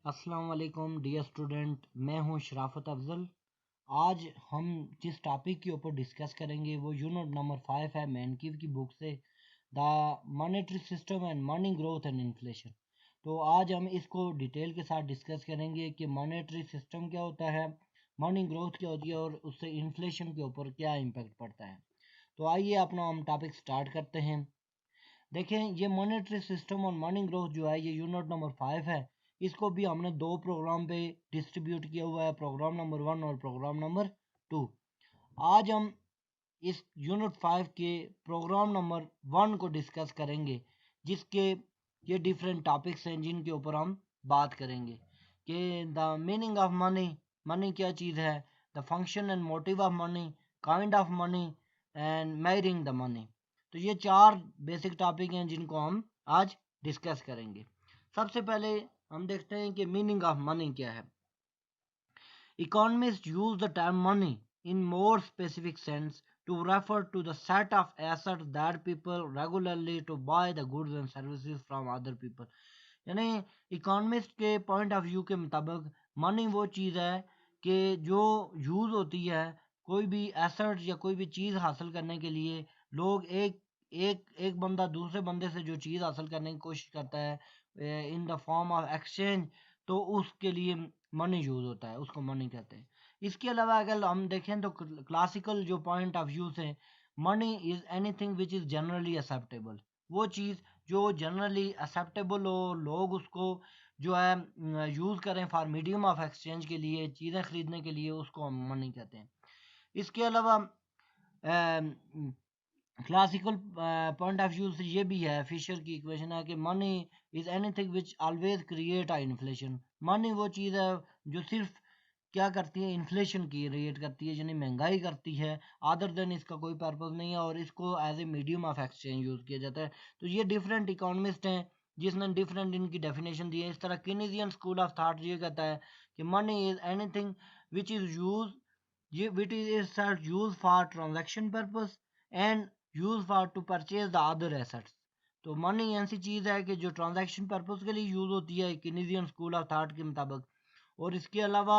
अस्सलाम वालेकुम dear student, मैं हूं शराफत अफजल। आज हम जिस टॉपिक के ऊपर डिस्कस करेंगे वो यूनिट नंबर 5 है मैनकीव की बुक से, the monetary system and money growth and inflation. तो आज हम इसको डिटेल के साथ डिस्कस करेंगे कि मॉनेटरी सिस्टम क्या होता है, मनी ग्रोथ क्या होती है और उससे इन्फ्लेशन के ऊपर क्या इम्पेक्ट पड़ता है। तो आइए अपना हम टॉपिक स्टार्ट करते हैं। देखें, ये मॉनेटरी सिस्टम और मनी ग्रोथ जो है ये यूनिट नंबर 5 है। इसको भी हमने दो प्रोग्राम पे डिस्ट्रीब्यूट किया हुआ है, प्रोग्राम नंबर 1 और प्रोग्राम नंबर 2। आज हम इस यूनिट 5 के प्रोग्राम नंबर 1 को डिस्कस करेंगे, जिसके ये डिफरेंट टॉपिक्स हैं जिनके ऊपर हम बात करेंगे कि the meaning of money, money क्या चीज़ है, the function and motive of money, kind of money and measuring the money. तो ये चार बेसिक टॉपिक हैं जिनको हम आज डिस्कस करेंगे। सबसे पहले हम देखते हैं कि मीनिंग ऑफ मनी क्या है। Economists use the term money in more specific sense to refer to the set of assets that people regularly to buy the goods and services from other people। यानी economist के point of view के मुताबिक money वो चीज़ है कि जो use होती है कोई भी एसेट या कोई भी चीज़ हासिल करने के लिए। लोग एक एक एक बंदा दूसरे बंदे से जो चीज़ हासिल करने की कोशिश करता है in the form of exchange, तो उसके लिए मनी यूज़ होता है, उसको मनी कहते हैं। इसके अलावा अगर हम देखें तो क्लासिकल जो पॉइंट ऑफ व्यू से money is anything which is generally acceptable. वो चीज़ जो जनरली एक्सेप्टेबल हो, लोग उसको जो है यूज़ करें फॉर मीडियम ऑफ एक्सचेंज के लिए, चीज़ें ख़रीदने के लिए, उसको हम मनी कहते हैं। इसके अलावा क्लासिकल पॉइंट ऑफ व्यू से ये भी है, फिशर की इक्वेशन है कि money is anything which always create a inflation. Money वो चीज़ है जो सिर्फ क्या करती है, इन्फ्लेशन की क्रिएट करती है, यानी महंगाई करती है। अदर देन इसका कोई पर्पज़ नहीं है और इसको as a medium of exchange use किया जाता है। तो ये डिफरेंट इकोनॉमिस्ट हैं जिसने डिफरेंट इनकी डेफिनेशन दी है। इस तरह कीनेसियन स्कूल ऑफ थाट ये कहता है कि money is anything which is use ये with is use for transaction purpose and use for to purchase the other assets. तो मनी ऐसी चीज़ है कि जो ट्रांजैक्शन पर्पस के लिए यूज़ होती है कीनेसियन स्कूल ऑफ थाट के मुताबिक, और इसके अलावा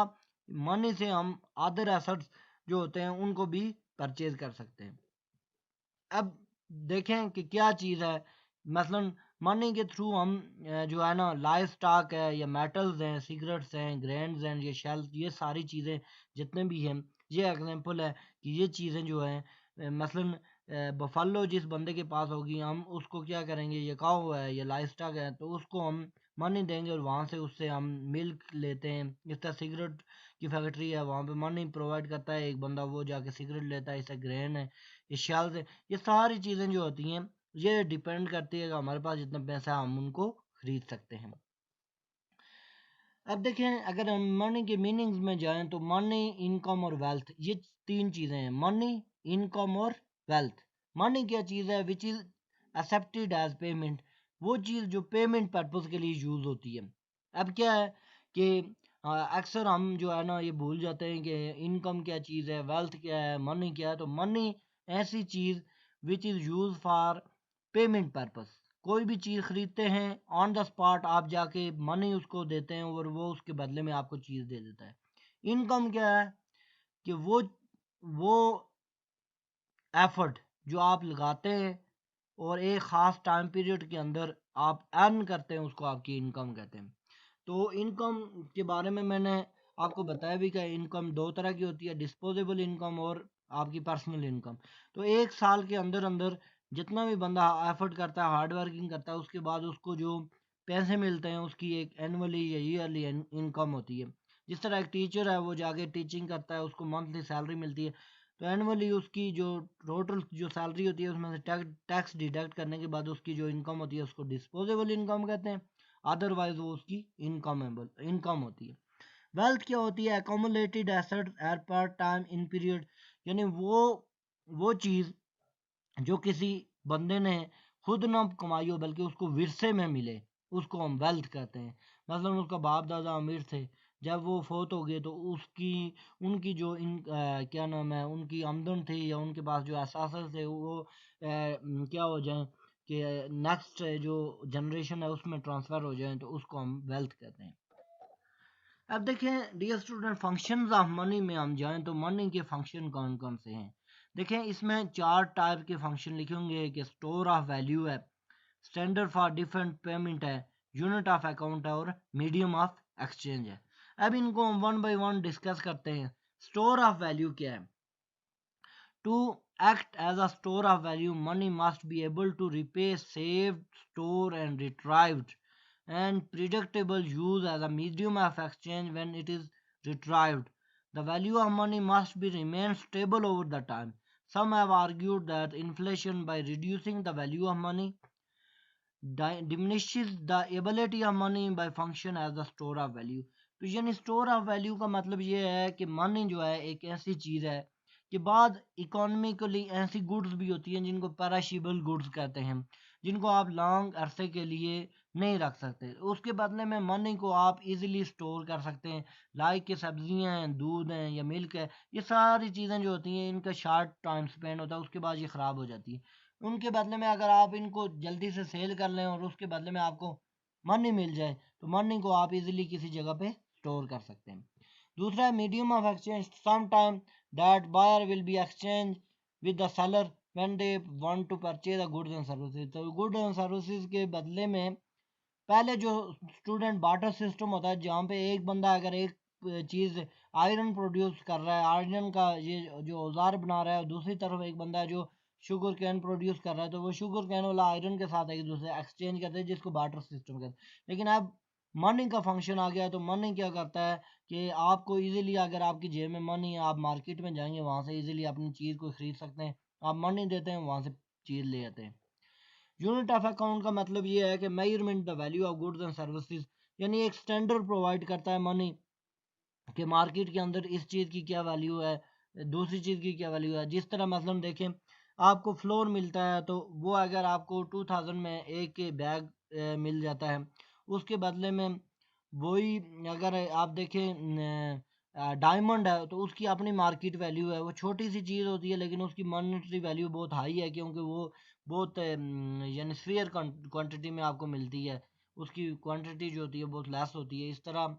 मनी से हम अदर एसेट्स जो होते हैं उनको भी परचेज कर सकते हैं। अब देखें कि क्या चीज़ है, मसलन मनी के थ्रू हम जो है ना लाइफ स्टॉक है या मेटल्स हैं, सिगरेट्स हैं, ग्रेन्स हैं, ये शेल्स, ये सारी चीज़ें जितने भी हैं, ये एग्जांपल है कि ये चीज़ें जो हैं मसलन बफालो जिस बंदे के पास होगी, हम उसको क्या करेंगे, ये काऊ है, ये लाइफ स्टॉक है, तो उसको हम मनी देंगे और वहाँ से उससे हम मिल्क लेते हैं। इस तरह सिगरेट की फैक्ट्री है, वहाँ पे मनी प्रोवाइड करता है एक बंदा, वो जाके सिगरेट लेता है। इससे ग्रेन है, ये शेल्स है, ये सारी चीज़ें जो होती हैं ये डिपेंड करती है कि हमारे पास जितना पैसा है हम उनको खरीद सकते हैं। अब देखें, अगर हम मनी के मीनिंग्स में जाएं तो मनी, इनकम और वेल्थ, ये तीन चीज़ें हैं, मनी, इनकम और वेल्थ। मनी क्या चीज़ है, which is accepted as payment, वो चीज़ जो पेमेंट पर्पज़ के लिए यूज़ होती है। अब क्या है कि अक्सर हम जो है ना ये भूल जाते हैं कि इनकम क्या चीज़ है, वेल्थ क्या है, मनी क्या है। तो मनी ऐसी चीज़ which is use for payment purpose. कोई भी चीज़ खरीदते हैं, ऑन द स्पॉट आप जाके मनी उसको देते हैं और वो उसके बदले में आपको चीज़ दे देता है। इनकम क्या है कि वो एफर्ट जो आप लगाते हैं और एक ख़ास टाइम पीरियड के अंदर आप अर्न करते हैं, उसको आपकी इनकम कहते हैं। तो इनकम के बारे में मैंने आपको बताया भी कि इनकम दो तरह की होती है, डिस्पोजेबल इनकम और आपकी पर्सनल इनकम। तो एक साल के अंदर अंदर जितना भी बंदा एफर्ट करता है, हार्ड वर्किंग करता है, उसके बाद उसको जो पैसे मिलते हैं उसकी एक एनुअली या ईयरली इनकम होती है। जिस तरह एक टीचर है वो जाके टीचिंग करता है, उसको मंथली सैलरी मिलती है। तो एनुअली उसकी जो टोटल जो सैलरी होती है उसमें से टैक्स डिडक्ट करने के बाद उसकी जो इनकम होती है उसको डिस्पोजेबल इनकम कहते हैं। अदरवाइज वो उसकी इनकम होती है। वेल्थ क्या होती है, अकोमुलेटेड एसेट्स एट पर टाइम इन पीरियड, यानी वो चीज़ जो किसी बंदे ने खुद ना कमाई हो बल्कि उसको विरसे में मिले, उसको हम वेल्थ कहते हैं। मतलब उसका बाप दादा अमीर थे, जब वो फोत हो गए तो उसकी उनकी जो क्या नाम है, उनकी आमदन थी या उनके पास जो एहसास थे वो क्या हो जाए कि नेक्स्ट जो जनरेशन है उसमें ट्रांसफ़र हो जाए, तो उसको हम वेल्थ कहते हैं। अब देखें dear student, functions of money में हम जाएं तो मनी के फंक्शन कौन कौन से हैं। देखें इसमें 4 टाइप के फंक्शन लिखे होंगे कि स्टोर ऑफ वैल्यू है, स्टैंडर्ड फॉर डिफरेंट पेमेंट है, यूनिट ऑफ अकाउंट है और मीडियम ऑफ एक्सचेंज है। अब इनको हम वन बाय वन डिस्कस करते हैं। स्टोर ऑफ वैल्यू क्या है? To act as a store of value, money must be able to repay saved, stored, and retrieved, and predictable use as a medium of exchange when it is retrieved. The value of money must be remain stable over the time. Some have argued that inflation, by reducing the value of money, diminishes the ability of money by function as the store of value. तो यानी store of value का मतलब ये है कि money जो है एक ऐसी चीज़ है कि बाद इकोनॉमिकली ऐसी गुड्स भी होती हैं जिनको पैराशिबल गुड्स कहते हैं, जिनको आप लॉन्ग अरसे के लिए नहीं रख सकते। उसके बदले में मनी को आप इजीली स्टोर कर सकते हैं। लाइक के सब्जियां हैं, दूध हैं या मिल्क है, ये सारी चीज़ें जो होती हैं इनका शार्ट टाइम स्पेंड होता है, उसके बाद ये ख़राब हो जाती है। उनके बदले में अगर आप इनको जल्दी से सेल कर लें और उसके बदले में आपको मनी मिल जाए तो मनी को आप इजीली किसी जगह पे स्टोर कर सकते हैं। दूसरा है medium of exchange. Some time that buyer will be exchange with the seller when they want to purchase the goods and services. तो गुड्स एंड सर्विसेज के बदले में पहले जो स्टूडेंट बार्टर सिस्टम होता है, जहाँ पे एक बंदा अगर एक चीज़ आयरन प्रोड्यूस कर रहा है, आयरन का ये जो औजार बना रहा है, और दूसरी तरफ एक बंदा है जो शुगर कैन प्रोड्यूस कर रहा है, तो वो शुगर कैन वाला आयरन के साथ एक दूसरे एक्सचेंज करते हैं, जिसको बार्टर सिस्टम कहते हैं। लेकिन अब मनी का फंक्शन आ गया है, तो मनी क्या करता है कि आपको इजीली, अगर आपकी जेब में मनी है, आप मार्केट में जाएंगे, वहाँ से इजीली अपनी चीज़ को खरीद सकते हैं। आप मनी देते हैं, वहाँ से चीज़ ले आते हैं। यूनिट ऑफ अकाउंट का मतलब ये है कि measurement the value of goods and services, यानी एक स्टैंडर्ड प्रोवाइड करता है मनी कि मार्केट के अंदर इस चीज़ की क्या वैल्यू है, दूसरी चीज़ की क्या वैल्यू है। जिस तरह मसलन देखें, आपको फ्लोर मिलता है, तो वो अगर आपको 2000 में एक बैग मिल जाता है, उसके बदले में वही अगर आप देखें डायमंड है, तो उसकी अपनी मार्केट वैल्यू है, वो छोटी सी चीज़ होती है लेकिन उसकी मॉनेटरी वैल्यू बहुत हाई है, क्योंकि वो बहुत यानी स्फीयर क्वांटिटी में आपको मिलती है, उसकी क्वांटिटी जो होती है बहुत लेस होती है। इस तरह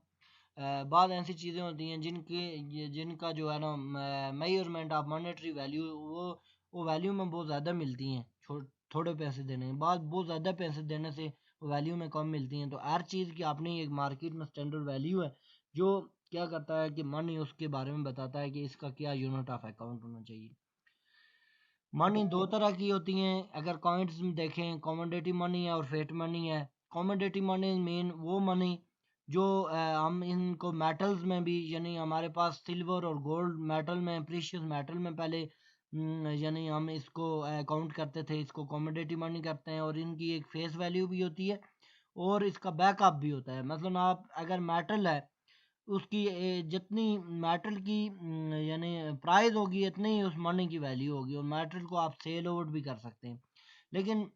बाद ऐसी चीज़ें होती हैं जिनका जो है ना मेजरमेंट ऑफ मॉनेटरी वैल्यू, वो वैल्यू में बहुत ज़्यादा मिलती हैं, थोड़े पैसे देने के बाद बहुत ज़्यादा पैसे देने से वैल्यू में कम मिलती हैं। तो हर चीज़ की अपनी एक मार्केट में स्टैंडर्ड वैल्यू है, जो क्या करता है कि मनी उसके बारे में बताता है कि इसका क्या यूनिट ऑफ अकाउंट होना चाहिए। मनी दो तरह की होती हैं, अगर कॉइन्स में देखें, कमोडिटी मनी है और फेट मनी है। कमोडिटी मनी मीन वो मनी जो हम इनको मेटल्स में भी, यानी हमारे पास सिल्वर और गोल्ड मेटल में, प्रीशियस मेटल में पहले यानी हम इसको अकाउंट करते थे, इसको कमोडिटी मनी करते हैं, और इनकी एक फेस वैल्यू भी होती है और इसका बैकअप भी होता है। मतलब आप अगर मेटल है, उसकी जितनी मेटल की यानी प्राइस होगी, इतनी ही उस मनी की वैल्यू होगी, और मेटल को आप सेल आउट भी कर सकते हैं। लेकिन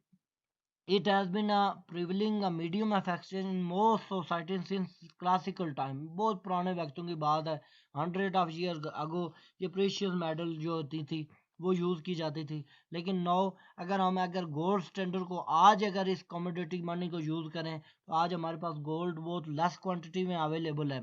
it has been a prevailing a medium of exchange in most society since classical time. बहुत पुराने वक्तों की बात है, 100 ऑफ ईयर अगो ये प्रीशियस मेटल जो होती थी वो यूज़ की जाती थी। लेकिन नो, अगर गोल्ड स्टैंडर्ड को आज अगर इस कमोडिटी मनी को यूज़ करें, तो आज हमारे पास गोल्ड बहुत लेस क्वांटिटी में अवेलेबल है,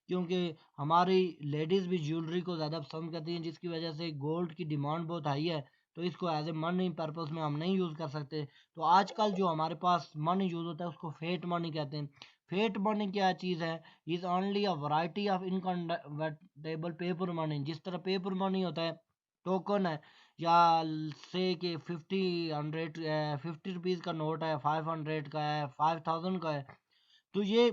क्योंकि हमारी लेडीज़ भी ज्वेलरी को ज़्यादा पसंद करती हैं, जिसकी वजह से गोल्ड की डिमांड बहुत हाई है। तो इसको एज ए मनी पर्पस में हम नहीं यूज़ कर सकते। तो आजकल जो हमारे पास मनी यूज़ होता है उसको फेट मनी कहते हैं। फेट मनी क्या चीज़ है? Is only a variety of inconvertible paper money. जिस तरह पेपर मनी होता है, टोकन है, या से कि 50 रुपीज़ का नोट है, 500 का है, 5000 का है, तो ये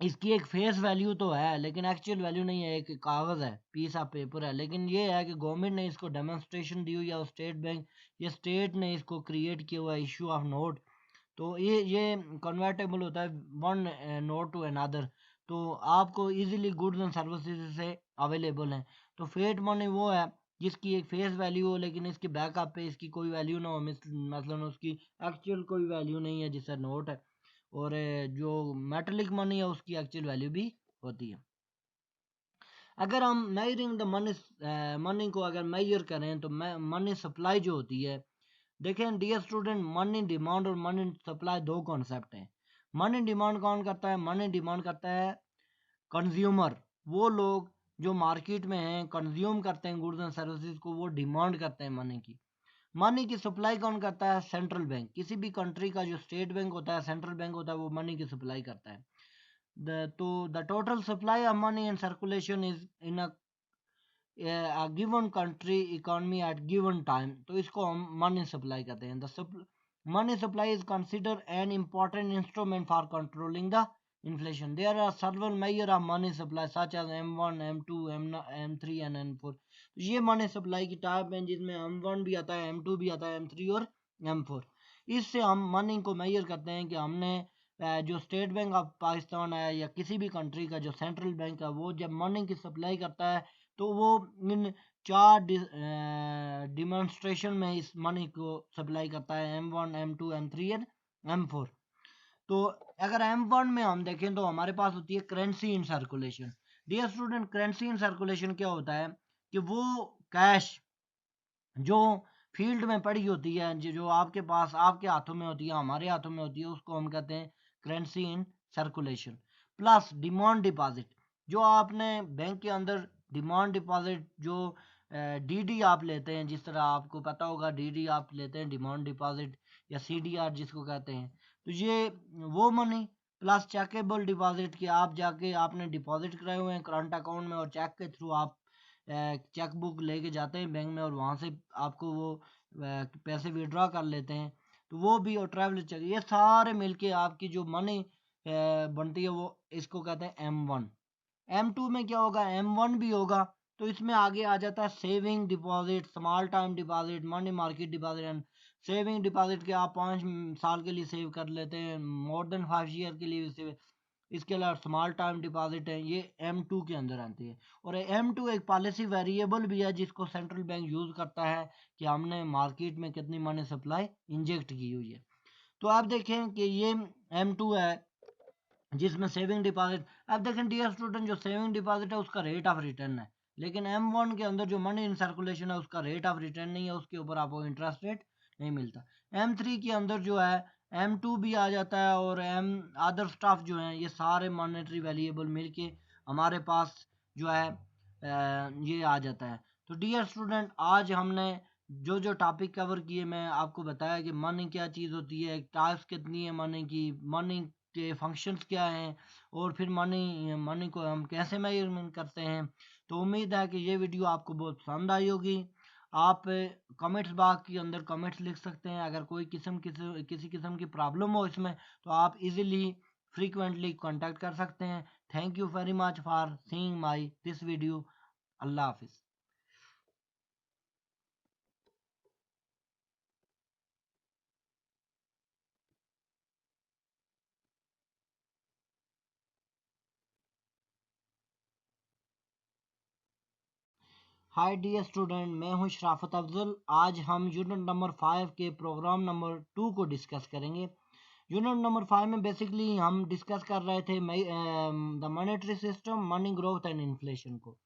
इसकी एक फेस वैल्यू तो है लेकिन एक्चुअल वैल्यू नहीं है, एक कागज़ है, पीस ऑफ पेपर है। लेकिन ये है कि गवर्नमेंट ने इसको डेमोन्स्ट्रेशन दी हुई है, और स्टेट बैंक या स्टेट ने इसको क्रिएट किया हुआ है, इशू ऑफ नोट। तो ये कन्वर्टेबल होता है वन नोट टू अनदर, तो आपको इजीली गुड्स एंड सर्विसेज से अवेलेबल हैं। तो फेट मनी वो है जिसकी एक फेस वैल्यू हो लेकिन इसके बैकअप पे इसकी कोई वैल्यू ना हो, मतलब उसकी एक्चुअल कोई वैल्यू नहीं है, जिससे नोट है। और जो मेटेलिक मनी है उसकी एक्चुअल वैल्यू भी होती है। अगर हम मेजरिंग द मनी को अगर मेजर करें, तो मनी सप्लाई जो होती है, देखें डियर स्टूडेंट, मनी डिमांड और मनी सप्लाई दो कॉन्सेप्ट हैं। मनी डिमांड कौन करता है? मनी डिमांड करता है कंज्यूमर, वो लोग जो मार्केट में हैं, कंज्यूम करते हैं गुड्स एंड सर्विसेज को, वो डिमांड करते हैं मनी की। मनी की सप्लाई कौन करता है? Central bank. किसी भी कंट्री का जो स्टेट बैंक होता है, सेंट्रल बैंक होता है, वो मनी की सप्लाई करता है। The total supply of money in circulation is in a given country economy at given time, तो इसको हम मनी सप्लाई कहते हैं। The money supply is considered an important instrument for controlling the inflation. There are several measures of money supply such as M1, M2, M3 and M4. तो ये money supply की type है जिसमें M1 भी आता है, M2 भी आता है, M3 और M4। इससे हम मनी को मेजर करते हैं कि हमने जो स्टेट बैंक ऑफ पाकिस्तान है या किसी भी कंट्री का जो सेंट्रल बैंक है, वो जब मनी की सप्लाई करता है तो वो इन चार डिमॉन्स्ट्रेशन में इस मनी को सप्लाई करता है, M1, M2, M3 and M4। तो अगर M1 में हम देखें तो हमारे पास होती है currency in circulation. Dear student, currency in circulation क्या होता है कि वो कैश जो फील्ड में पड़ी होती है, जो आपके पास, आपके हाथों में होती है, हमारे हाथों में होती है, उसको हम कहते हैं currency in circulation. Plus demand deposit, जो आपने बैंक के अंदर डिमांड डिपॉजिट, जो डीडी आप लेते हैं, जिस तरह आपको पता होगा डीडी आप लेते हैं, डिमांड डिपॉजिट या सीडीआर जिसको कहते हैं, तो ये वो मनी। प्लस चेकेबल डिपॉजिट, कि आप जाके आपने डिपॉजिट कराए हुए हैं करंट अकाउंट में और चेक के थ्रू आप चेक बुक लेके जाते हैं बैंक में और वहाँ से आपको वो पैसे विड्रॉ कर लेते हैं, तो वो भी। और ट्रैवल चेक, ये सारे मिलके आपकी जो मनी बनती है, वो इसको कहते हैं M1। M2 में क्या होगा? M1 भी होगा, तो इसमें आगे आ जाता है saving deposit, small time deposit, money market deposit and saving deposit के आप 5 साल के लिए सेव कर लेते हैं, मोर देन 5 ईयर के लिए सेव। इसके अलावा स्मॉल टाइम डिपॉजिट है, ये M2 के अंदर आती है। और M2 एक पॉलिसी वेरिएबल भी है जिसको सेंट्रल बैंक यूज करता है कि हमने मार्केट में कितनी मनी सप्लाई इंजेक्ट की हुई है। तो आप देखें कि ये M2 है जिसमें सेविंग डिपॉजिट। अब देखें डियर स्टूडेंट, जो सेविंग डिपॉजिट है उसका रेट ऑफ रिटर्न है, लेकिन M1 के अंदर जो मनी इन सर्कुलेशन है उसका रेट ऑफ रिटर्न नहीं है, उसके ऊपर आपको इंटरेस्ट रेट नहीं मिलता। M3 के अंदर जो है M2 भी आ जाता है और अदर स्टाफ जो है, ये सारे मॉनेटरी वैल्यूएबल मिलके हमारे पास जो है ये आ जाता है। तो डियर स्टूडेंट, आज हमने जो जो टॉपिक कवर किए, मैं आपको बताया कि मनी क्या चीज़ होती है, टाइप्स कितनी है मनी की, मनी के फंक्शंस क्या हैं, और फिर मनी मनी को हम कैसे मेजरमेंट करते हैं। तो उम्मीद है कि ये वीडियो आपको बहुत पसंद आई होगी। आप कमेंट्स बॉक्स के अंदर कमेंट्स लिख सकते हैं। अगर कोई किसी किस्म की प्रॉब्लम हो इसमें, तो आप इजीली फ्रीक्वेंटली कांटेक्ट कर सकते हैं। Thank you very much for seeing my this video. अल्लाह हाफिज़। हाय डियर स्टूडेंट, मैं हूं शराफत अफजल। आज हम यूनिट नंबर 5 के प्रोग्राम नंबर 2 को डिस्कस करेंगे। यूनिट नंबर 5 में बेसिकली हम डिस्कस कर रहे थे the monetary system, money growth and inflation को।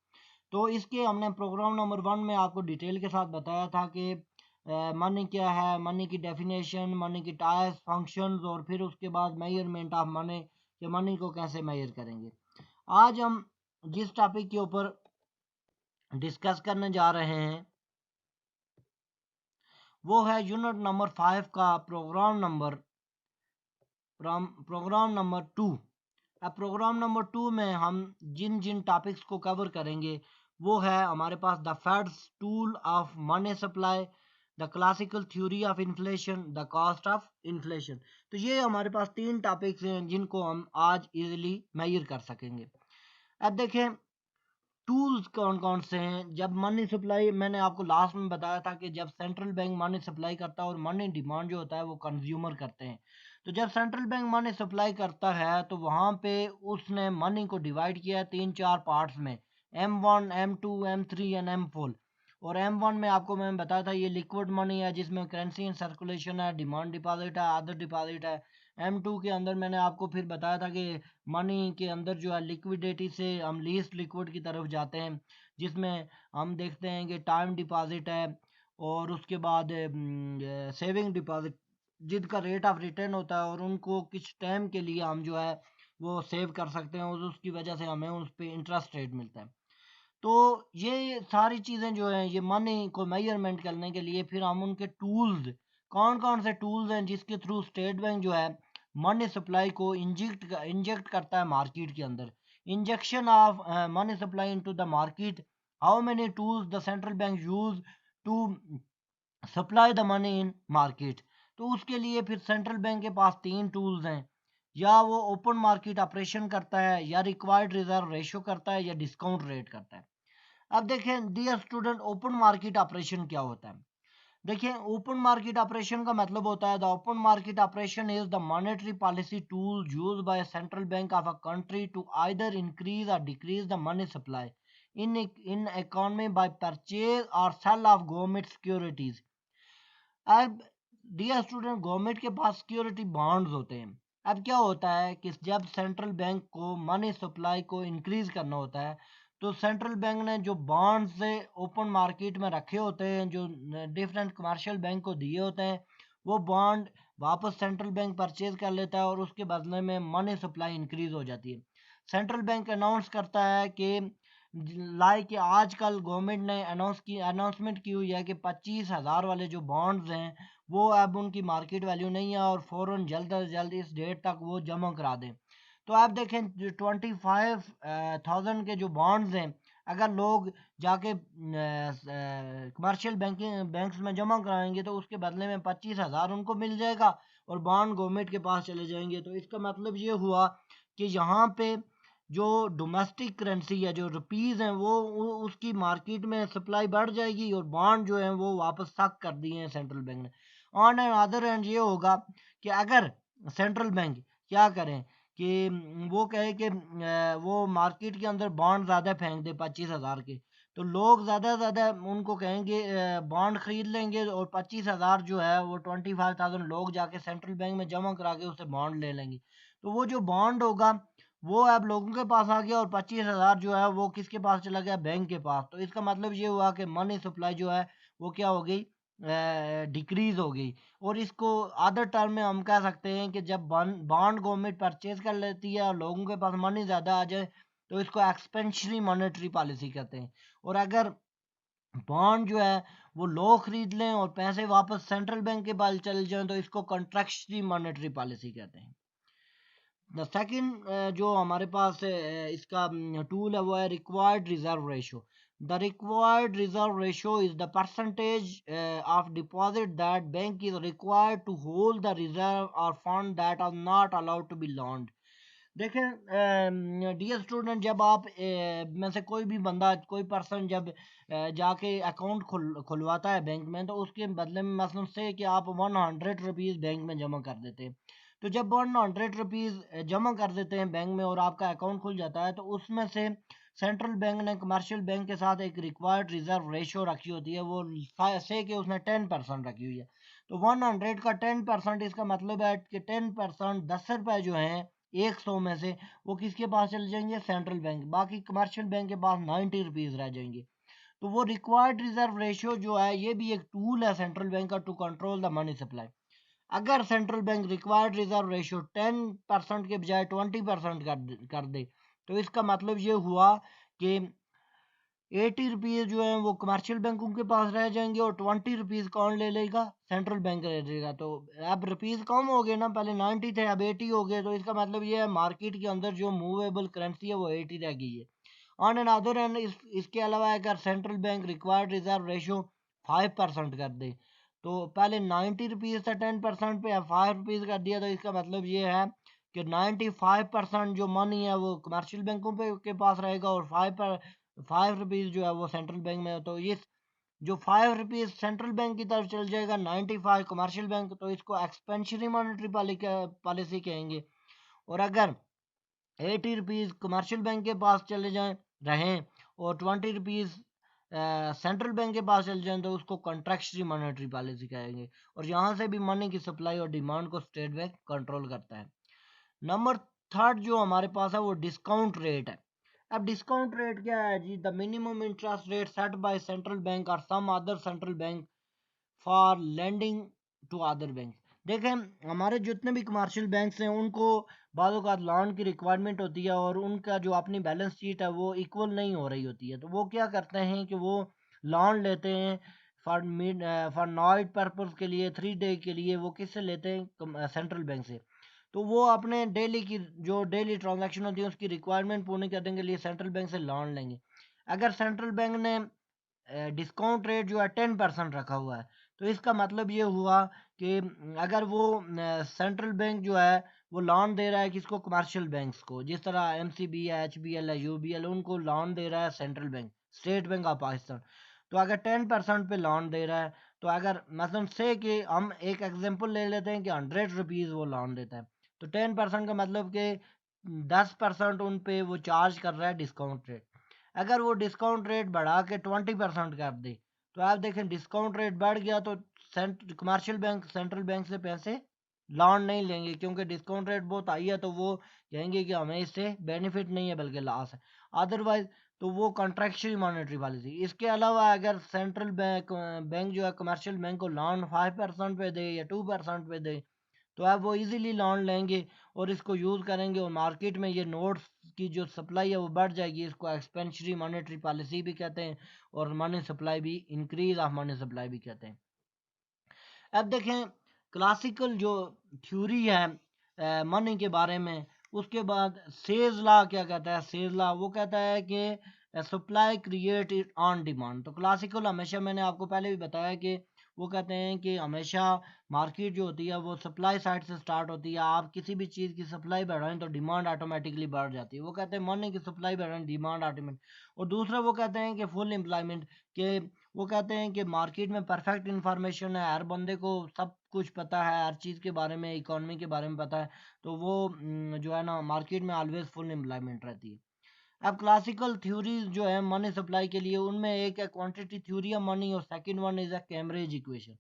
तो इसके हमने प्रोग्राम नंबर 1 में आपको डिटेल के साथ बताया था कि मनी क्या है, मनी की डेफिनेशन, मनी की टाइप्स, फंक्शंस, और फिर उसके बाद मेजरमेंट ऑफ मनी, कि मनी को कैसे मेजर करेंगे। आज हम जिस टॉपिक के ऊपर डिस्कस करने जा रहे हैं वो है यूनिट नंबर 5 का प्रोग्राम नंबर 2। अब प्रोग्राम नंबर 2 में हम जिन जिन टॉपिक्स को कवर करेंगे वो है हमारे पास the Fed's tool of money supply, the classical theory of inflation, the cost of inflation. तो ये हमारे पास 3 टॉपिक्स हैं जिनको हम आज इजीली मेजर कर सकेंगे। अब देखें टूल्स कौन कौन से हैं। जब मनी सप्लाई, मैंने आपको लास्ट में बताया था कि जब सेंट्रल बैंक मनी सप्लाई करता है और मनी डिमांड जो होता है वो कंज्यूमर करते हैं, तो जब सेंट्रल बैंक मनी सप्लाई करता है तो वहाँ पे उसने मनी को डिवाइड किया है 3-4 पार्ट्स में, M1, M2, M3 and M4। और M1 में आपको मैंने बताया था ये लिक्विड मनी है जिसमें करेंसी इन सर्कुलेशन है, डिमांड डिपॉजिट है, अदर डिपॉजिट है। M2 के अंदर मैंने आपको फिर बताया था कि मनी के अंदर जो है लिक्विडिटी से हम लीस्ट लिक्विड की तरफ जाते हैं, जिसमें हम देखते हैं कि टाइम डिपॉजिट है और उसके बाद सेविंग डिपॉजिट जिनका रेट ऑफ रिटर्न होता है और उनको किस टाइम के लिए हम जो है वो सेव कर सकते हैं और उसकी वजह से हमें उस पर इंटरेस्ट रेट मिलता है। तो ये सारी चीज़ें जो हैं ये मनी को मेजरमेंट करने के लिए फिर हम उनके टूल्स, कौन कौन से टूल्स हैं जिसके थ्रू स्टेट बैंक जो है मनी सप्लाई को इंजेक्ट करता है मार्केट के अंदर। Injection of money supply into the market, how many tools the central bank use to supply the money in market. तो उसके लिए फिर सेंट्रल बैंक के पास तीन टूल्स हैं, या वो ओपन मार्केट ऑपरेशन करता है, या रिक्वायर्ड रिजर्व रेशो करता है, या डिस्काउंट रेट करता है। अब देखें dear student, open market operation क्या होता है। देखिए ओपन मार्केट ऑपरेशन का मतलब होता है the open market operation is the monetary policy tool used by central bank of a country to either increase or decrease the money supply in economy by purchase or sale of government securities. अब dear student, government के पास security bonds होते हैं। अब क्या होता है कि जब सेंट्रल बैंक को मनी सप्लाई को इंक्रीज करना होता है, तो सेंट्रल बैंक ने जो बॉन्ड्स से ओपन मार्केट में रखे होते हैं, जो डिफरेंट कमर्शियल बैंक को दिए होते हैं, वो बॉन्ड वापस सेंट्रल बैंक परचेज कर लेता है और उसके बदले में मनी सप्लाई इंक्रीज हो जाती है। सेंट्रल बैंक अनाउंस करता है कि लाइक आजकल गवर्नमेंट ने अनाउंसमेंट की हुई है कि 25,000 वाले जो बॉन्ड्स हैं वो अब उनकी मार्केट वैल्यू नहीं है और फ़ौरन जल्द अज जल्द इस डेट तक वो जमा करा दें। तो आप देखें जो 25,000 के जो बॉन्ड्स हैं, अगर लोग जाके कमर्शियल बैंक्स में जमा कराएंगे तो उसके बदले में 25,000 उनको मिल जाएगा और बॉन्ड गवर्नमेंट के पास चले जाएंगे। तो इसका मतलब ये हुआ कि यहाँ पे जो डोमेस्टिक करेंसी है, जो रुपीज़ हैं, वो उसकी मार्केट में सप्लाई बढ़ जाएगी और बॉन्ड जो है वो वापस तक कर दिए हैं सेंट्रल बैंक ने। ऑन एंड अदर एंड ये होगा कि अगर सेंट्रल बैंक क्या करें कि वो कहे कि वो मार्केट के अंदर बॉन्ड ज़्यादा फेंक दे 25,000 के, तो लोग ज़्यादा से ज़्यादा उनको कहेंगे बॉन्ड खरीद लेंगे और 25,000 जो है वो 25,000 लोग जाके सेंट्रल बैंक में जमा करा के उससे बॉन्ड ले लेंगे। तो वो जो बॉन्ड होगा वो अब लोगों के पास आ गया और 25,000 जो है वो किसके पास चला गया, बैंक के पास। तो इसका मतलब ये हुआ कि मनी सप्लाई जो है वो क्या हो गई, डिक्रीज हो गई। और इसको अदर टर्म में हम कह सकते हैं कि जब बॉन्ड गवर्नमेंट परचेज कर लेती है और लोगों के पास मनी ज़्यादा आ जाए तो इसको एक्सपेंशनरी मॉनेटरी पॉलिसी कहते हैं। और अगर बॉन्ड जो है वो लोग खरीद लें और पैसे वापस सेंट्रल बैंक के पास चले जाएं तो इसको कॉन्ट्रैक्शनरी मॉनेटरी पॉलिसी कहते हैं। द सेकंड जो हमारे पास इसका टूल है वो है required reserve ratio. The required reserve ratio is the percentage of deposit that bank is required to hold the reserve or fund that are not allowed to be loaned. देखें dear student, जब आप में से कोई भी बंदा, कोई person जब जाके अकाउंट खुलवाता है बैंक में, तो उसके बदले में मसलन से कि आप 100 रुपीज़ बैंक में जमा कर देते हैं। तो जब 100 रुपीज़ जमा कर देते हैं बैंक में और आपका अकाउंट खुल जाता है, तो उसमें से सेंट्रल बैंक ने कमर्शियल बैंक के साथ एक रिक्वायर्ड रिजर्व रेशो रखी होती है, वो से कि उसने 10% रखी हुई है। तो 100 का 10%, इसका मतलब है कि 10%, 10 रुपये जो हैं 100 में से, वो किसके पास चले जाएंगे, सेंट्रल बैंक। बाकी कमर्शियल बैंक के पास 90 रुपीज़ रह जाएंगे। तो वो रिक्वायर्ड रिजर्व रेशियो जो है ये भी एक टूल है सेंट्रल बैंक का to control the money supply. अगर central bank required reserve ratio 10% के बजाय 20% कर दे तो इसका मतलब ये हुआ कि 80 रुपीज़ जो है वो कमर्शियल बैंकों के पास रह जाएंगे और 20 रुपीज़ कौन ले लेगा, सेंट्रल बैंक ले लेगा। तो अब रुपीज़ कम हो गए ना, पहले 90 थे अब 80 हो गए। तो इसका मतलब ये है मार्केट के अंदर जो मूवेबल करेंसी है वो 80 रह गई है। ऑन एंड अदर एंड इसके अलावा अगर central bank required reserve ratio 5% कर दे, तो पहले 90 रुपीज़ था 10% पे, अब 5 रुपीज़ कर दिया, तो इसका मतलब ये है कि 95% जो मनी है वो कमर्शियल बैंकों पे के पास रहेगा और 5 रुपीज़ जो है वो सेंट्रल बैंक में। तो ये जो 5 रुपीज़ सेंट्रल बैंक की तरफ चल जाएगा, 95 कमर्शियल बैंक, तो इसको एक्सपेंशनरी मॉनेटरी पॉलिसी कहेंगे। और अगर 80 रुपीज़ कमर्शियल बैंक के पास चले जाएं रहें और 20 रुपीज़ सेंट्रल बैंक के पास चले जाएं तो उसको कॉन्ट्रैक्शनरी मॉनेटरी पॉलिसी कहेंगे। और यहाँ से भी मनी की सप्लाई और डिमांड को स्टेट बैंक कंट्रोल करता है। नंबर थर्ड जो हमारे पास है वो डिस्काउंट रेट है। अब डिस्काउंट रेट क्या है जी, the minimum interest rate set by central bank or some other central bank for lending to other bank. देखें हमारे जितने भी कमर्शियल बैंक्स हैं उनको बाद औक़ात लॉन की रिक्वायरमेंट होती है और उनका जो अपनी बैलेंस शीट है वो इक्वल नहीं हो रही होती है, तो वो क्या करते हैं कि वो लॉन लेते हैं फॉर नाइट पर्पज़ के लिए, 3 डे के लिए। वो किससे लेते हैं? सेंट्रल बैंक से। तो वो अपने डेली की जो डेली ट्रांजैक्शन होती है उसकी रिक्वायरमेंट पूरी करने के लिए सेंट्रल बैंक से लोन लेंगे। अगर सेंट्रल बैंक ने डिस्काउंट रेट जो है 10% रखा हुआ है, तो इसका मतलब ये हुआ कि अगर वो सेंट्रल बैंक जो है वो लोन दे रहा है किसको? कमर्शियल बैंक्स को, जिस तरह एमसीबी है, एचबीएल है, यूबीएल, उनको लोन दे रहा है central bank, state bank of Pakistan. तो अगर 10% पे लोन दे रहा है, तो अगर मतलब से कि हम एक एग्जांपल ले लेते हैं कि 100 रुपीज़ वो लोन देता है, तो 10% का मतलब कि 10% उन पे वो चार्ज कर रहा है डिस्काउंट रेट। अगर वो डिस्काउंट रेट बढ़ा के 20% कर दे, तो आप देखें डिस्काउंट रेट बढ़ गया तो कमर्शियल बैंक सेंट्रल बैंक से पैसे लोन नहीं लेंगे, क्योंकि डिस्काउंट रेट बहुत हाई है, तो वो कहेंगे कि हमें इससे बेनिफिट नहीं है बल्कि लॉस है। अदरवाइज तो वो कॉन्ट्रैक्शनल मॉनेटरी पॉलिसी। इसके अलावा अगर सेंट्रल बैंक बैंक जो है कमर्शियल बैंक को लोन 5% पे दे या 2% पे दे, तो आप वो इजीली लोन लेंगे और इसको यूज़ करेंगे और मार्केट में ये नोट्स की जो सप्लाई है वो बढ़ जाएगी। इसको एक्सपेंशनरी मॉनेटरी पॉलिसी भी कहते हैं और मनी सप्लाई भी, इंक्रीज ऑफ मनी सप्लाई भी कहते हैं। अब देखें क्लासिकल जो थ्योरी है मनी के बारे में, उसके बाद सेज लॉ क्या कहता है? सेज लॉ वो कहता है कि सप्लाई क्रिएट ऑन डिमांड। तो क्लासिकल हमेशा, मैंने आपको पहले भी बताया कि वो कहते हैं कि हमेशा मार्केट जो होती है वो सप्लाई साइड से स्टार्ट होती है। आप किसी भी चीज़ की सप्लाई बढ़ाएं तो डिमांड ऑटोमेटिकली बढ़ जाती है। वो कहते हैं मनी की सप्लाई बढ़ाएं, डिमांड ऑटोमेटिक। और दूसरा वो कहते हैं कि फुल एम्प्लॉयमेंट, के वो कहते हैं कि मार्केट में परफेक्ट इंफॉर्मेशन है, हर बंदे को सब कुछ पता है, हर चीज़ के बारे में, इकोनॉमी के बारे में पता है, तो वो जो है ना मार्केट में ऑलवेज फुल एम्प्लॉयमेंट रहती है। अब क्लासिकल थ्योरीज जो है मनी सप्लाई के लिए, उनमें एक है क्वांटिटी थ्योरी ऑफ मनी और second one is a Cambridge equation.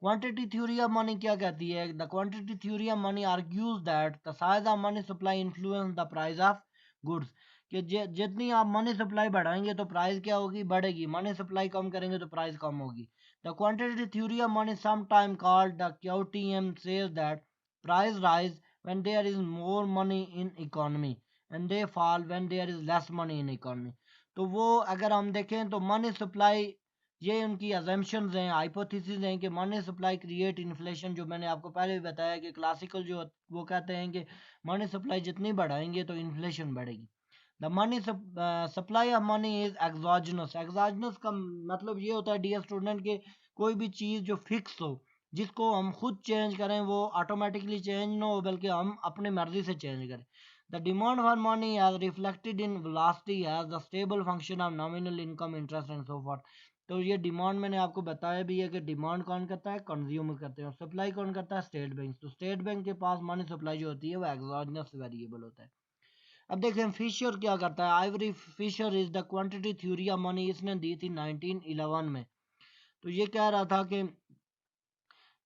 Quantity theory of money क्या कहती है? The quantity theory of money argues that the size of money supply influence the price of goods. कि जितनी आप money supply बढ़ाएंगे तो price क्या होगी? बढ़ेगी। मनी सप्लाई कम करेंगे तो प्राइस कम होगी। The quantity theory of money sometime called the QTM says that price rise when there is more money in economy and they fall when there is less money in economy। तो वो अगर हम देखें तो money supply, ये उनकी assumptions हैं, hypothesis हैं कि मनी सप्लाई क्रिएट इन्फ्लेशन। जो मैंने आपको पहले भी बताया कि क्लासिकल जो वो कहते हैं कि मनी सप्लाई जितनी बढ़ाएंगे तो इन्फ्लेशन बढ़ेगी। The money supply of money is exogenous. Exogenous का मतलब ये होता है डियर स्टूडेंट के कोई भी चीज़ जो फिक्स हो, जिसको हम खुद चेंज करें, वो ऑटोमेटिकली चेंज ना हो बल्कि हम अपनी मर्जी से चेंज करें। The demand for money as reflected in velocity as the stable function of nominal income, interest and so forth. तो ये डिमांड मैंने आपको बताया भी है कि डिमांड कौन करता है? कंज्यूमर करते हैं। और सप्लाई कौन करता है? State bank. तो स्टेट बैंक के पास मनी सप्लाई जो होती है वो एक्सोजनस वेरिएबल होता है। अब देखें फिशर क्या करता है। आइवरी Fisher is the quantity theory of money, इसने दी थी 1911 में। तो ये कह रहा था कि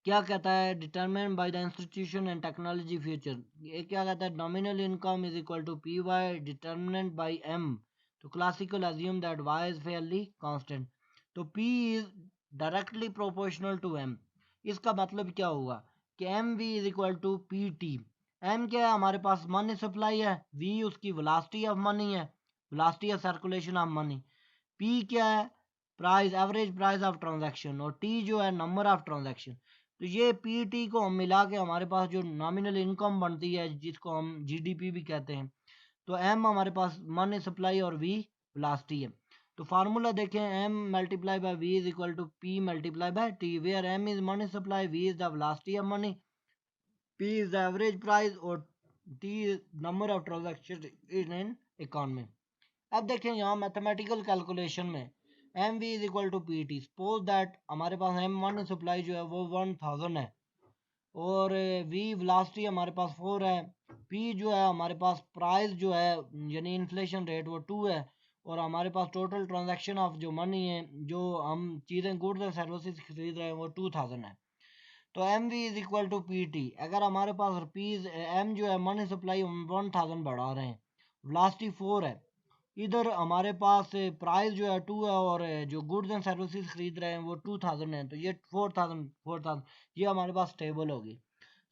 क्या कहता है? Determine by the institution and technology future. ये क्या कहता है? Nominal income is equal to P Y determinant by M. तो classical assume that Y is fairly constant. तो P is directly proportional to M. इसका मतलब क्या हुआ कि M V is equal to P T. M क्या है? हमारे पास मनी सप्लाई है। वी उसकी वेलोसिटी ऑफ मनी है, velocity of circulation of money. P क्या है? Price, average price of transaction. और टी जो है नंबर ऑफ ट्रांजैक्शन। तो ये पी टी को हम मिला के हमारे पास जो नॉमिनल इनकम बनती है, जिसको हम जीडीपी भी कहते हैं। तो एम हमारे पास मनी सप्लाई और वी वेलोसिटी है। तो फार्मूला देखें, M multiply by V is equal to P multiply by T, where M is money supply, V is the velocity of money, P is the average price और T is number of transaction in an economy. अब देखें यहाँ mathematical calculation में M V is equal to P T. Suppose that हमारे पास M money supply जो है वो 1000 है और वी वेलोसिटी हमारे पास 4 है। पी जो है हमारे पास प्राइस जो है यानी इन्फ्लेशन रेट वो 2 है और हमारे पास टोटल ट्रांजैक्शन ऑफ जो मनी है, जो हम चीज़ें गुड्स एंड सर्विसेज खरीद रहे हैं, वो 2000 है। तो M V is equal to P T. अगर हमारे पास रुपीज़ एम जो है मनी सप्लाई 1000 बढ़ा रहे हैं, वेलोसिटी 4 है, इधर हमारे पास प्राइस जो है 2 है और जो गुड्स एंड सर्विसेज खरीद रहे हैं वो 2000 है, तो ये 4000 ये हमारे पास टेबल होगी।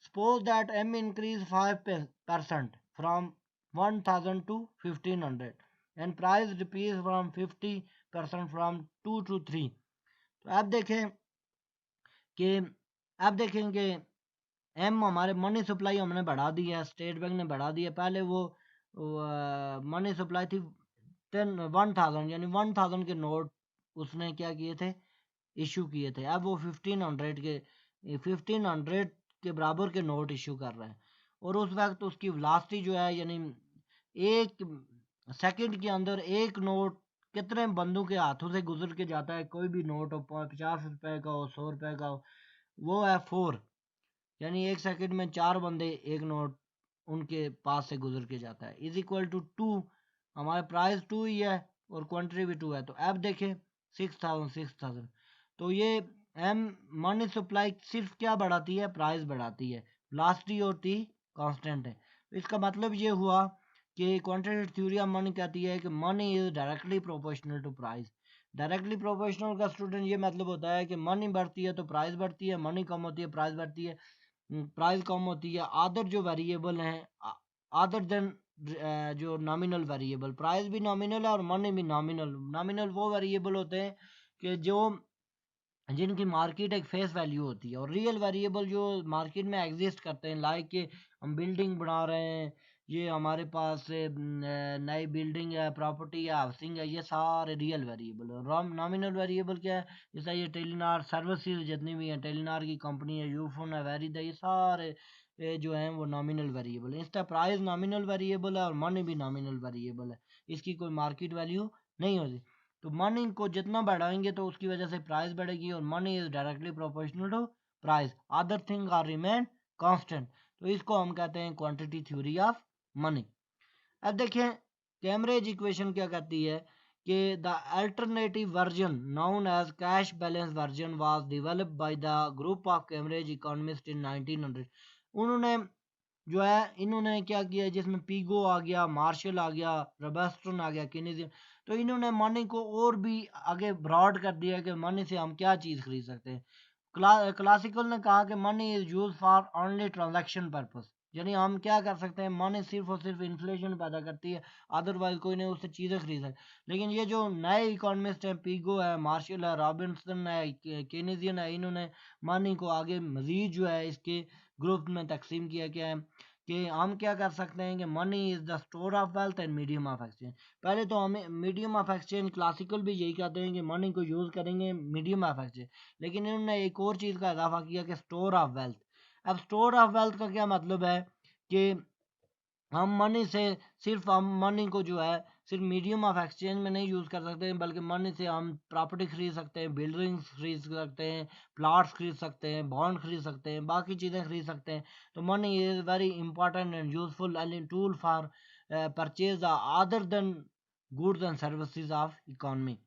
Suppose that M increase 5% from 1000 to 1500 and price decrease from 50% from 2 to 3. तो अब देखें कि अब देखेंगे एम हमारे मनी सप्लाई हमने बढ़ा दी है, स्टेट बैंक ने बढ़ा दी है। पहले वो मनी सप्लाई थी 1000 यानी 1000 के नोट उसने क्या किए थे, इशू किए थे। अब वो 1500 के बराबर के नोट इशू कर रहे हैं और उस वक्त उसकी वेलोसिटी जो है यानी एक सेकंड के अंदर एक नोट कितने बंदों के हाथों से गुजर के जाता है, कोई भी नोट हो 50 रुपए का हो 100 रुपए का हो, वो है 4, यानी एक सेकंड में 4 बंदे एक नोट उनके पास से गुजर के जाता है। इज इक्वल टू 2, हमारे प्राइस 2 ही है और क्वांटिटी भी 2 है। तो अब देखें 6000 तो ये एम मनी सप्लाई सिर्फ क्या बढ़ाती है, प्राइस बढ़ाती है, वेलोसिटी और टी कांस्टेंट है। तो इसका मतलब ये हुआ कि क्वांटिटेटिव थ्योरी ऑफ मनी कहती है कि money is directly proportional to price. Directly proportional का स्टूडेंट ये मतलब होता है कि मनी बढ़ती है तो प्राइस बढ़ती है, मनी कम होती है प्राइस बढ़ती है, प्राइस कम होती है। अदर जो वेरिएबल हैं अदर देन जो नॉमिनल वेरिएबल, प्राइस भी नॉमिनल है और मनी भी नॉमिनल। नॉमिनल वो वेरिएबल होते हैं कि जो जिनकी मार्केट एक फेस वैल्यू होती है, और रियल वेरिएबल जो मार्केट में एग्जिस्ट करते हैं, लाइक कि हम बिल्डिंग बना रहे हैं, ये हमारे पास नई बिल्डिंग है, प्रॉपर्टी है, हाउसिंग है, ये सारे रियल वेरिएबल है। नॉमिनल वेरिएबल क्या है, जैसा ये टेलीनार सर्विसेज जितनी भी हैं, टेलीनार की कंपनी है, यूफोन है, वेरिड है, ये सारे जो हैं वो नॉमिनल वेरिएबल है। इसका प्राइस नॉमिनल वेरिएबल है और मनी भी नॉमिनल वेरिएबल है, इसकी कोई मार्केट वैल्यू नहीं होती। तो मनी को जितना बढ़ाएंगे तो उसकी वजह से प्राइस बढ़ेगी और money is directly proportional to price, other thing are remain constant. तो इसको हम कहते हैं क्वांटिटी थ्योरी ऑफ मनी। अब देखें कैम्ब्रिज इक्वेशन क्या कहती है कि the alternative version known as cash balance version was developed by the group of Cambridge economist in 1900। उन्होंने जो है इन्होंने क्या किया, जिसमें पीगो आ गया, मार्शल आ गया, रॉबर्टसन आ गया, केनेडियन, तो इन्होंने मनी को और भी आगे ब्रॉड कर दिया कि मनी से हम क्या चीज़ खरीद सकते हैं। क्लासिकल ने कहा कि money is use for only transaction purpose, यानी हम क्या कर सकते हैं, मनी सिर्फ और सिर्फ इन्फ्लेशन पैदा करती है, अदरवाइज कोई नहीं उससे चीज़ें खरीद सकते। लेकिन ये जो नए इकोनॉमिस्ट हैं, पीगो है, मार्शल है, रॉबिन्सन है, केनेडियन है, इन्होंने मनी को आगे मजीद जो है इसके ग्रुप में तकसीम किया गया है कि हम क्या कर सकते हैं कि money is the store of wealth and medium of exchange. पहले तो हमें मीडियम ऑफ एक्सचेंज, क्लासिकल भी यही कहते हैं कि मनी को यूज़ करेंगे मीडियम ऑफ एक्सचेंज, लेकिन इन्होंने एक और चीज़ का इजाफा किया कि स्टोर ऑफ वेल्थ। अब स्टोर ऑफ वेल्थ का क्या मतलब है कि हम मनी से सिर्फ हम मनी को जो है सिर्फ मीडियम ऑफ एक्सचेंज में नहीं यूज़ कर सकते हैं, बल्कि मनी से हम प्रॉपर्टी खरीद सकते हैं, बिल्डिंग्स खरीद सकते हैं, प्लाट्स खरीद सकते हैं, बॉन्ड खरीद सकते हैं, बाकी चीज़ें खरीद सकते हैं। तो money is very important and useful tool for purchase other then goods and services of economy.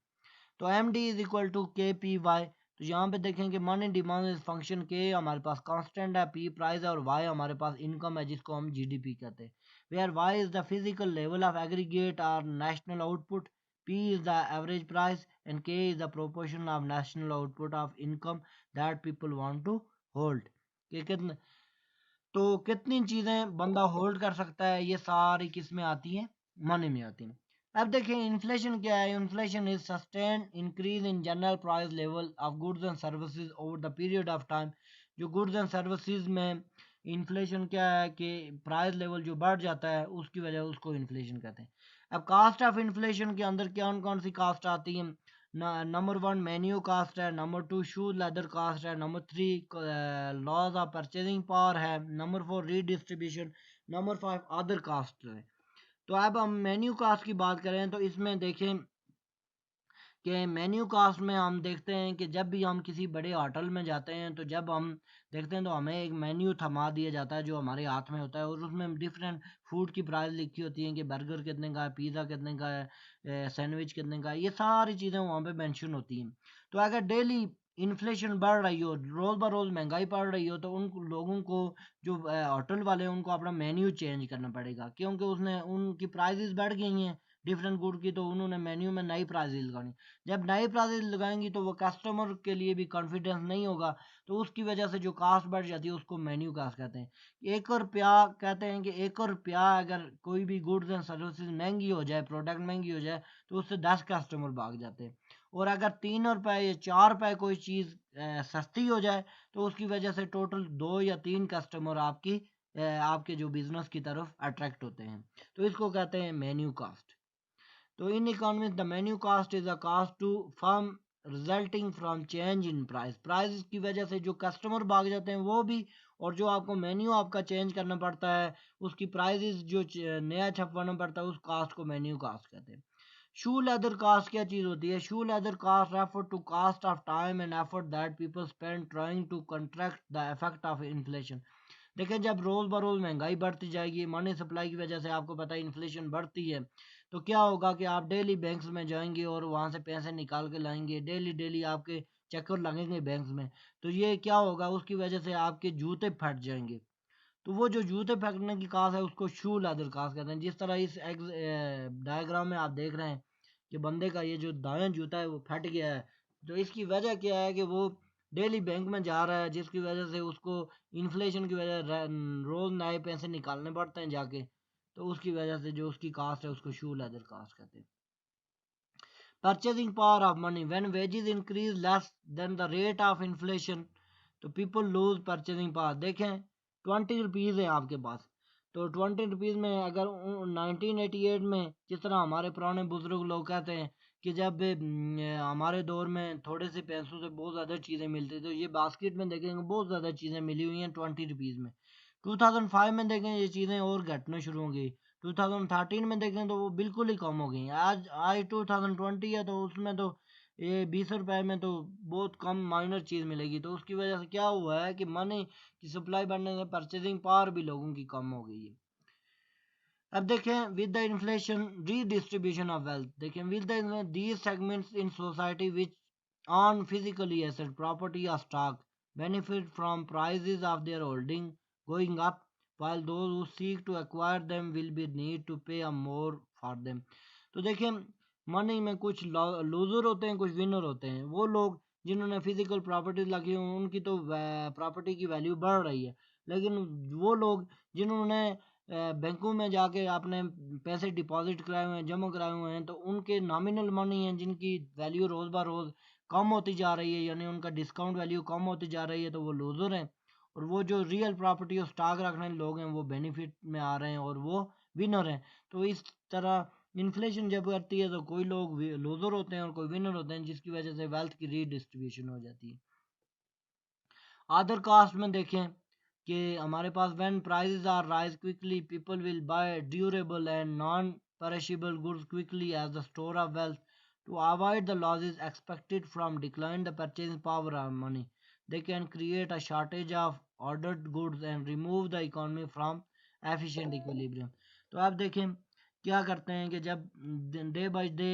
तो M D is equal to K P Y. तो यहाँ पे देखें कि मनी डिमांड इज फंक्शन, के हमारे पास कांस्टेंट है, पी प्राइस है और वाई हमारे पास इनकम है जिसको हम जीडीपी कहते हैं। Where Y is the physical level of aggregate or national output, P is the average price and K is the proportion of national output of income that people want to hold. कि कितने, तो कितनी चीज़ें बंदा hold कर सकता है, ये सारी किस में आती हैं, मनी में आती हैं। अब देखें इन्फ्लेशन क्या है। Inflation is sustain increase in general price level of goods and services over the period of time. जो गुड्स एंड सर्विसेज में इन्फ्लेशन क्या है कि प्राइस लेवल जो बढ़ जाता है उसकी वजह उसको इन्फ्लेशन कहते हैं। अब कास्ट ऑफ इन्फ्लेशन के अंदर कौन कौन सी कास्ट आती है, नंबर 1 मेन्यू कास्ट है, नंबर 2 शूज लेदर कास्ट है, number 3 loss of purchasing power है, number 4 redistribution, number 5 other cost है। तो अब हम मेन्यू कास्ट की बात करें तो इसमें देखें कि मेन्यू कास्ट में हम देखते हैं कि जब भी हम किसी बड़े होटल में जाते हैं तो जब हम देखते हैं तो हमें एक मेन्यू थमा दिया जाता है जो हमारे हाथ में होता है और उसमें डिफरेंट फूड की प्राइस लिखी होती हैं कि बर्गर कितने का है, पिज़्ज़ा कितने का है, सैंडविच कितने का है, ये सारी चीज़ें वहाँ पे मेंशन होती हैं। तो अगर डेली इन्फ्लेशन बढ़ रही हो, रोज़ ब रोज़ महंगाई बढ़ रही हो, तो उन लोगों को जो होटल वाले हैं उनको अपना मेन्यू चेंज करना पड़ेगा, क्योंकि उसने उनकी प्राइजेस बढ़ गई हैं, डिफरेंट गुड की, तो उन्होंने मेन्यू में नई प्राइजेज लगानी। जब नई प्राइजेज लगाएंगी तो वो कस्टमर के लिए भी कॉन्फिडेंस नहीं होगा, तो उसकी वजह से जो कास्ट बढ़ जाती है उसको मेन्यू कास्ट कहते हैं। 1 रुपया कहते हैं कि 1 रुपया अगर कोई भी गुड्स एंड सर्विसेज महंगी हो जाए, प्रोडक्ट महंगी हो जाए, तो उससे 10 कस्टमर भाग जाते हैं। और अगर 3 रुपये या 4 रुपये कोई चीज़ सस्ती हो जाए, तो उसकी वजह से टोटल 2 या 3 कस्टमर आपके जो बिजनेस की तरफ अट्रैक्ट होते हैं। तो इसको कहते हैं मेन्यू कास्ट। तो in economics the menu cost is a cost to firm resulting from change in price. Price की वजह से जो कस्टमर भाग जाते हैं वो भी, और जो आपको मेन्यू आपका चेंज करना पड़ता है, उसकी प्राइसेस जो नया छपवाना पड़ता है, उस कास्ट को मेन्यू कास्ट कहते हैं। शू लेदर कास्ट क्या चीज़ होती है? Shoe leather cost refer to cost of time and effort that people spend trying to contract the effect of inflation. देखिए, जब रोज़ बरोज़ महंगाई बढ़ती जाएगी, मनी सप्लाई की वजह से आपको पता है इन्फ्लेशन बढ़ती है, तो क्या होगा कि आप डेली बैंक्स में जाएंगे और वहाँ से पैसे निकाल के लाएंगे, डेली डेली आपके चक्कर लगेंगे बैंक्स में। तो ये क्या होगा, उसकी वजह से आपके जूते फट जाएंगे। तो वो जो जूते फेंकने की कास है उसको शू लेदर कास कहते हैं। जिस तरह इस डायग्राम में आप देख रहे हैं कि बंदे का ये जो दायां जूता है वो फट गया है। तो इसकी वजह क्या है कि वो डेली बैंक में जा रहा है, जिसकी वजह से उसको इन्फ्लेशन की वजह रोज नए पैसे निकालने पड़ते हैं जाके। तो उसकी वजह से जो उसकी कास्ट है उसको शू लेदर कास्ट कहते हैं। Purchasing power of money: when wages increase less than the rate of inflation, तो people lose purchasing power। देखें, 20 रुपीज़ है आपके पास, तो 20 रुपीज़ में अगर 1988 में, जिस तरह हमारे पुराने बुजुर्ग लोग कहते हैं कि जब हमारे दौर में थोड़े से पैसों से बहुत ज़्यादा चीज़ें मिलती, तो ये बास्केट में देखेंगे बहुत ज़्यादा चीज़ें मिली हुई हैं 20 रुपीज़ में। 2005 में देखें ये चीज़ें और घटना शुरू हो गई। 2013 में देखें तो वो बिल्कुल ही कम हो गई। आज 2020 है, तो उसमें तो ये 20 रुपए में तो बहुत कम माइनर चीज़ मिलेगी। तो उसकी वजह से क्या हुआ है कि मनी की सप्लाई बढ़ने से परचेजिंग पावर भी लोगों की कम हो गई है। अब देखें, with the inflation redistribution of wealth. देखें, with the these segments in society which on physically asset property or stock benefit from prizes of their holding going up, while those who seek to acquire them will be need to pay a more for them। तो देखिए, money में कुछ loser होते हैं, कुछ winner होते हैं। वो लोग जिन्होंने फिजिकल प्रॉपर्टीज लगी हुई उनकी तो प्रॉपर्टी की वैल्यू बढ़ रही है, लेकिन वो लोग जिन्होंने बैंकों में जाके आपने पैसे डिपॉजिट कराए हुए हैं, जमा कराए हुए हैं, तो उनके नॉमिनल मनी हैं जिनकी वैल्यू रोज़ ब रोज़ कम होती जा रही है, यानी उनका डिस्काउंट वैल्यू कम होती जा रही है, तो वो लूजर हैं। और वो जो रियल प्रॉपर्टी और स्टॉक रखने वाले लोग हैं वो बेनिफिट में आ रहे हैं और वो विनर हैं। तो इस तरह इन्फ्लेशन जब करती है तो कोई लोग लूजर होते हैं और कोई विनर होते हैं, जिसकी वजह से वेल्थ की रीडिस्ट्रीब्यूशन हो जाती है। अदर कास्ट में देखें कि हमारे पास when prices are rise quickly people will buy durable and non perishable goods quickly as the store of wealth to avoid the losses expected from decline the purchasing power of money. They can create a shortage of ordered goods and remove the economy from efficient equilibrium. तो आप देखें क्या करते हैं कि जब day by day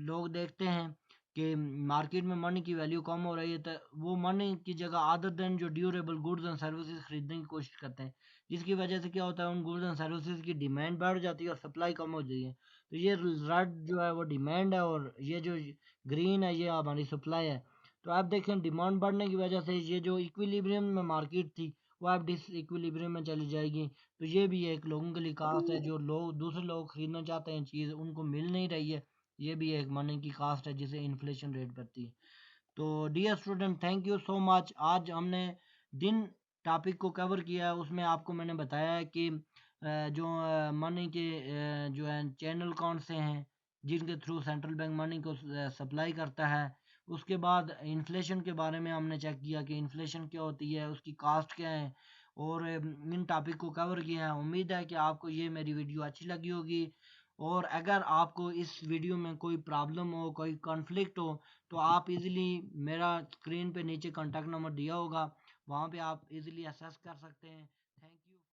लोग देखते हैं कि मार्केट में मनी की वैल्यू कम हो रही है, तो वो मनी की जगह अदर देन जो ड्यूरेबल गुड्स एंड सर्विसेज खरीदने की कोशिश करते हैं, जिसकी वजह से क्या होता है, उन गुड्स एंड सर्विसेज की डिमांड बढ़ जाती है और सप्लाई कम हो जाती है। तो ये रेड जो है वो डिमांड है और ये जो ग्रीन है ये हमारी सप्लाई है। तो आप देखें, डिमांड बढ़ने की वजह से ये जो इक्विलिब्रियम में मार्केट थी वो अब डिस इक्विलिब्रियम में चली जाएगी। तो ये भी एक लोगों के लिए कास्ट है, जो लोग दूसरे लोग खरीदना चाहते हैं चीज़ उनको मिल नहीं रही है। ये भी एक मनी की कास्ट है जिसे इन्फ्लेशन रेट बढ़ती है। तो dear student, thank you so much. आज हमने जिन टॉपिक को कवर किया है उसमें आपको मैंने बताया है कि जो मनी के जो है चैनल कौन से हैं जिनके थ्रू सेंट्रल बैंक मनी को सप्लाई करता है। उसके बाद इन्फ्लेशन के बारे में हमने चेक किया कि इन्फ्लेशन क्या होती है, उसकी कास्ट क्या है, और इन टॉपिक को कवर किया है। उम्मीद है कि आपको ये मेरी वीडियो अच्छी लगी होगी। और अगर आपको इस वीडियो में कोई प्रॉब्लम हो, कोई कॉन्फ्लिक्ट हो, तो आप इजीली मेरा स्क्रीन पे नीचे कॉन्टैक्ट नंबर दिया होगा, वहाँ पे आप इजीली असेस कर सकते हैं।